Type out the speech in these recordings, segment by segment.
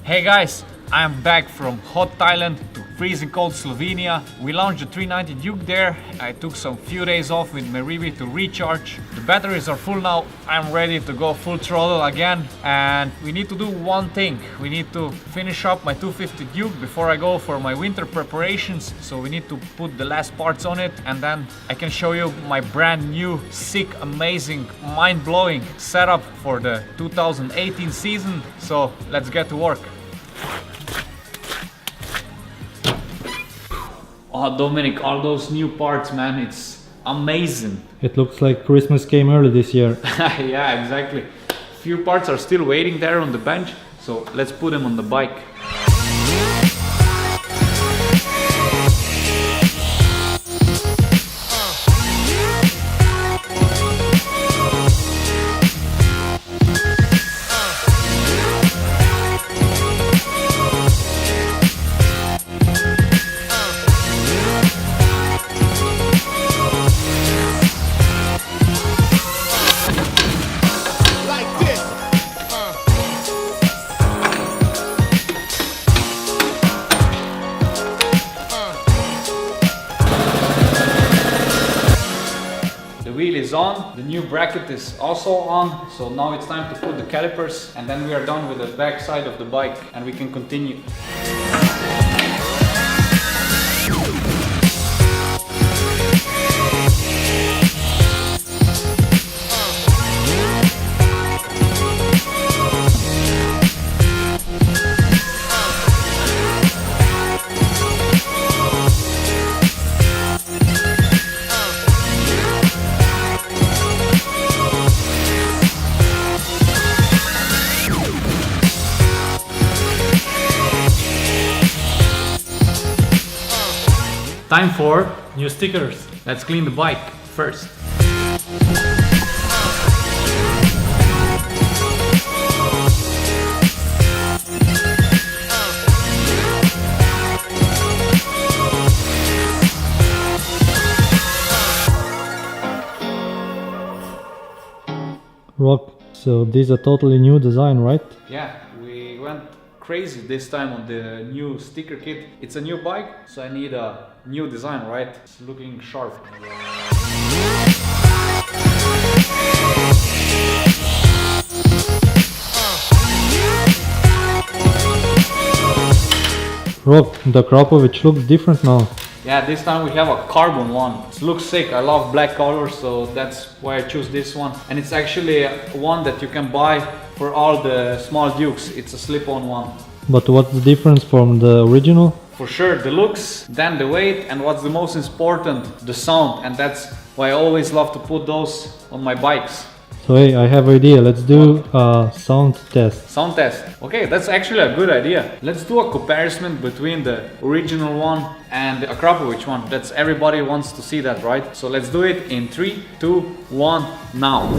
Hey guys, I am back from hot Thailand to freezing cold Slovenia. We launched the 390 Duke there. I took some few days off with Meribi to recharge. The batteries are full now. I'm ready to go full throttle again. And we need to do one thing. We need to finish up my 250 Duke before I go for my winter preparations. So we need to put the last parts on it, and then I can show you my brand new, sick, amazing, mind-blowing setup for the 2018 season. So let's get to work. Oh, Dominic, all those new parts, man, it's amazing. It looks like Christmas came early this year. Yeah, exactly. Few parts are still waiting there on the bench, so let's put them on the bike. Wheel is on, the new bracket is also on, so now it's time to put the calipers, and then we are done with the back side of the bike and we can continue. Time for New stickers. let's clean the bike first. Rock, so this is a totally new design, right? Yeah, we went crazy this time on the new sticker kit. It's a new bike, so I need a new design, right? It's looking sharp. Rock, the Krapovic looks different now. Yeah, this time we have a carbon one. It looks sick. I love black colors, so that's why I choose this one. And it's actually one that you can buy for all the small Dukes. It's a slip-on one. But what's the difference from the original? For sure, the looks, then the weight, and what's the most important, the sound. And that's why I always love to put those on my bikes. So hey, I have an idea. Let's do a sound test. Sound test. Okay, that's actually a good idea. Let's do a comparison between the original one and the Krapovic one. That's everybody wants to see that, right? So let's do it in 3, 2, 1, now.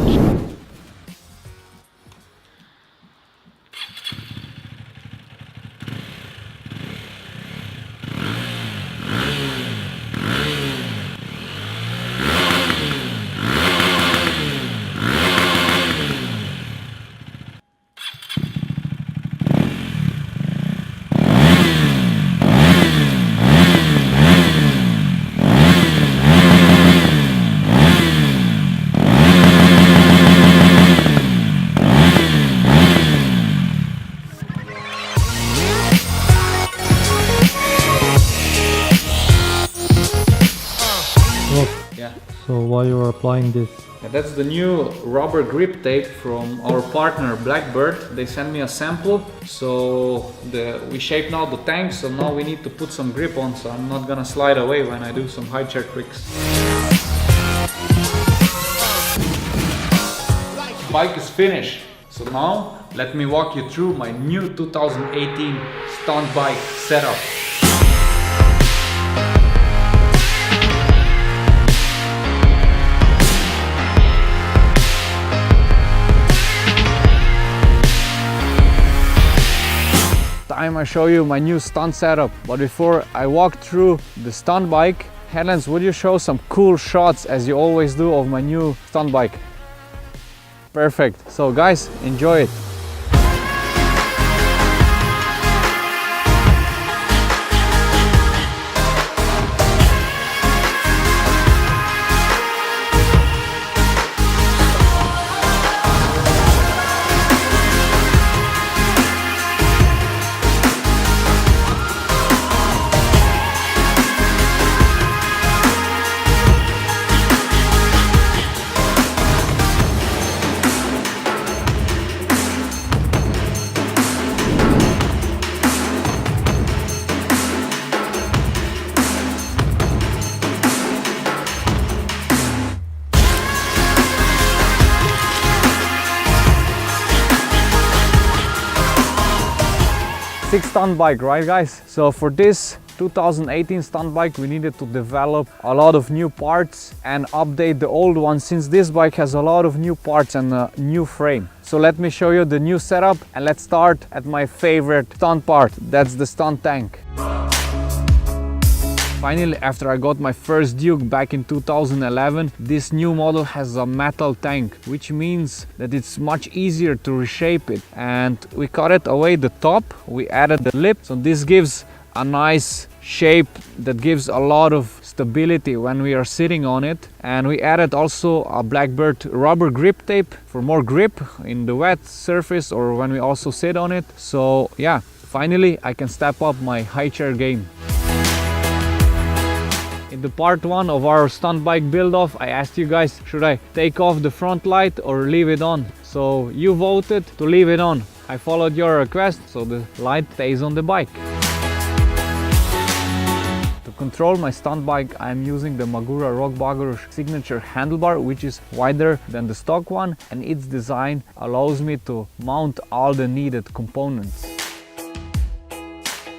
Yeah. So why you are applying this? Yeah, that's the new rubber grip tape from our partner Blackbird. They sent me a sample, so we shaped now the tank, so now we need to put some grip on, so I'm not gonna slide away when I do some high chair tricks. Bike is finished, so now let me walk you through my new 2018 stunt bike setup. Time I show you my new stunt setup, but before I walk through the stunt bike, Helens, would you show some cool shots as you always do of my new stunt bike? Perfect. So guys, enjoy it. 6 stunt bike, right guys? So for this 2018 stunt bike we needed to develop a lot of new parts and update the old one, since this bike has a lot of new parts and a new frame. So let me show you the new setup, and let's start at my favorite stunt part, that's the stunt tank. Finally, after I got my first Duke back in 2011, this new model has a metal tank, which means that it's much easier to reshape it. And we cut it away the top, we added the lip, so this gives a nice shape that gives a lot of stability when we are sitting on it. And we added also a Blackbird rubber grip tape for more grip in the wet surface or when we also sit on it. So yeah, finally I can step up my high chair game. In the part 1 of our stunt bike build off, I asked you guys, should I take off the front light or leave it on? So you voted to leave it on. I followed your request, so the light stays on the bike. To control my stunt bike, I am using the Magura RokON signature handlebar, which is wider than the stock one, and its design allows me to mount all the needed components.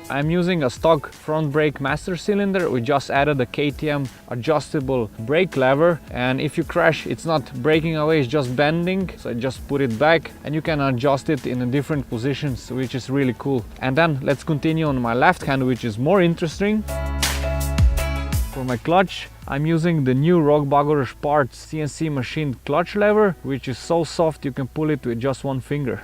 I'm using a stock front brake master cylinder. We just added a KTM adjustable brake lever, and if you crash, it's not breaking away, it's just bending. So I just put it back and you can adjust it in different positions, which is really cool. And then let's continue on my left hand, which is more interesting. For my clutch, I'm using the new RokON parts CNC machined clutch lever, which is so soft you can pull it with just one finger.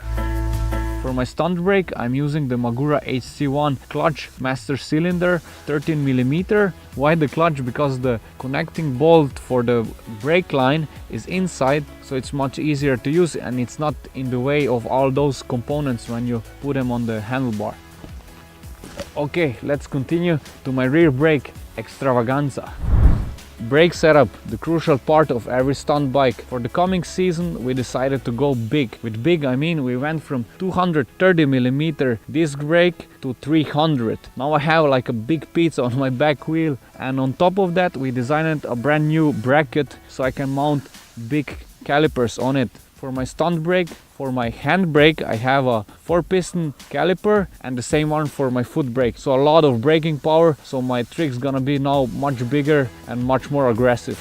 For my stunt brake, I'm using the Magura HC1 clutch master cylinder, 13mm. Why the clutch? Because the connecting bolt for the brake line is inside, so it's much easier to use and it's not in the way of all those components when you put them on the handlebar. Okay, let's continue to my rear brake extravaganza. Brake setup, the crucial part of every stunt bike. For the coming season we decided to go big. With big I mean we went from 230mm disc brake to 300. Now I have like a big pizza on my back wheel, and on top of that we designed a brand new bracket so I can mount big calipers on it. For my stunt brake, for my hand brake, I have a 4-piston caliper and the same one for my foot brake. So a lot of braking power, so my trick's gonna be now much bigger and much more aggressive.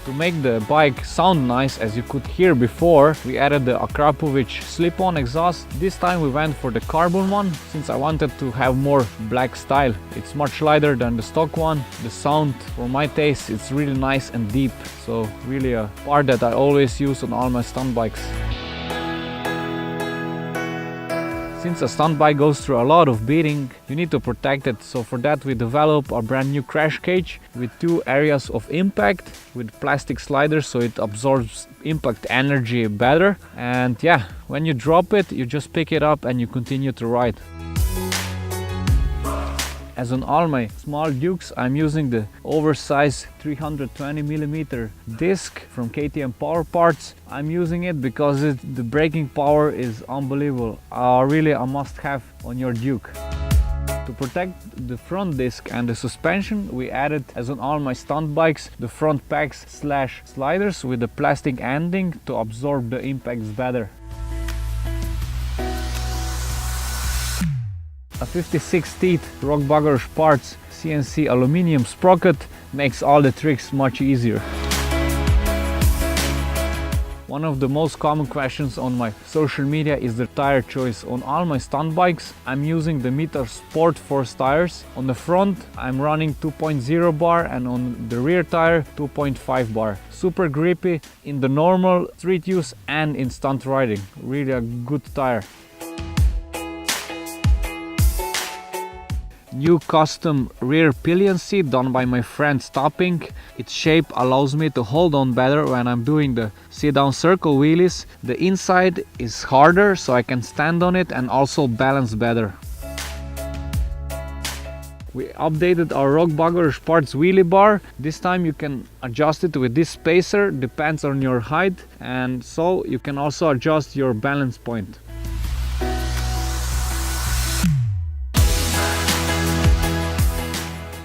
To make the bike sound nice, as you could hear before, we added the Akrapovic slip-on exhaust. This time we went for the carbon one, since I wanted to have more black style. It's much lighter than the stock one. The sound, for my taste, it's really nice and deep. So really a part that I always use on all my stunt bikes. Since a stunt bike goes through a lot of beating, you need to protect it. So for that we developed a brand new crash cage with 2 areas of impact with plastic sliders, so it absorbs impact energy better. And yeah, when you drop it, you just pick it up and you continue to ride. As on all my small Dukes, I'm using the oversized 320mm disc from KTM Power Parts. I'm using it because the braking power is unbelievable. Really a must-have on your Duke. To protect the front disc and the suspension, we added, as on all my stunt bikes, the front packs / sliders with the plastic ending to absorb the impacts better. A 56 teeth RokON parts CNC aluminium sprocket makes all the tricks much easier. One of the most common questions on my social media is the tire choice. On all my stunt bikes, I'm using the Mita Sport Force tires. On the front, I'm running 2.0 bar, and on the rear tire, 2.5 bar. Super grippy in the normal street use and in stunt riding. Really a good tire. New custom rear pillion seat done by my friend Stopping. Its shape allows me to hold on better when I'm doing the sit down circle wheelies. The inside is harder, so I can stand on it and also balance better. We updated our RokON parts wheelie bar. This time you can adjust it with this spacer, depends on your height, and so you can also adjust your balance point.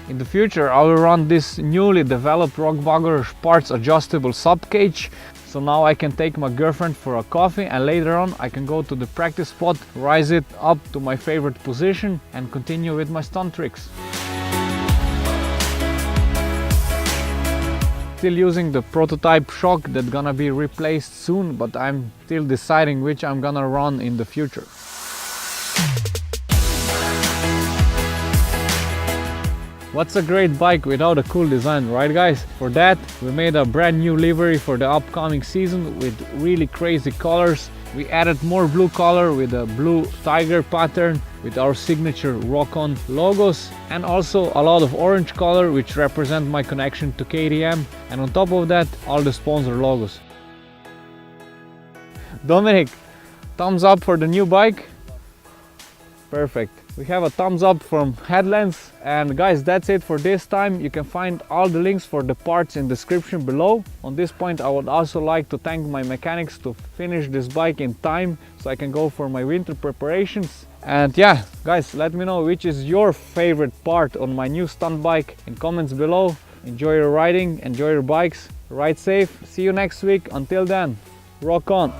In the future I will run this newly developed RokON parts adjustable sub cage So now I can take my girlfriend for a coffee, and later on I can go to the practice spot, rise it up to my favorite position and continue with my stunt tricks. Still using the prototype shock that's gonna be replaced soon, but I'm still deciding which I'm gonna run in the future. What's a great bike without a cool design, right guys? For that, we made a brand new livery for the upcoming season with really crazy colors. We added more blue color with a blue tiger pattern with our signature RokON logos, and also a lot of orange color which represent my connection to KTM, and on top of that all the sponsor logos. Dominic, thumbs up for the new bike? Perfect. We have a thumbs up from Headlands, and guys, that's it for this time. You can find all the links for the parts in the description below. On this point, I would also like to thank my mechanics to finish this bike in time so I can go for my winter preparations. And yeah, guys, let me know which is your favorite part on my new stunt bike in comments below. Enjoy your riding, enjoy your bikes, ride safe. See you next week. Until then, rock on.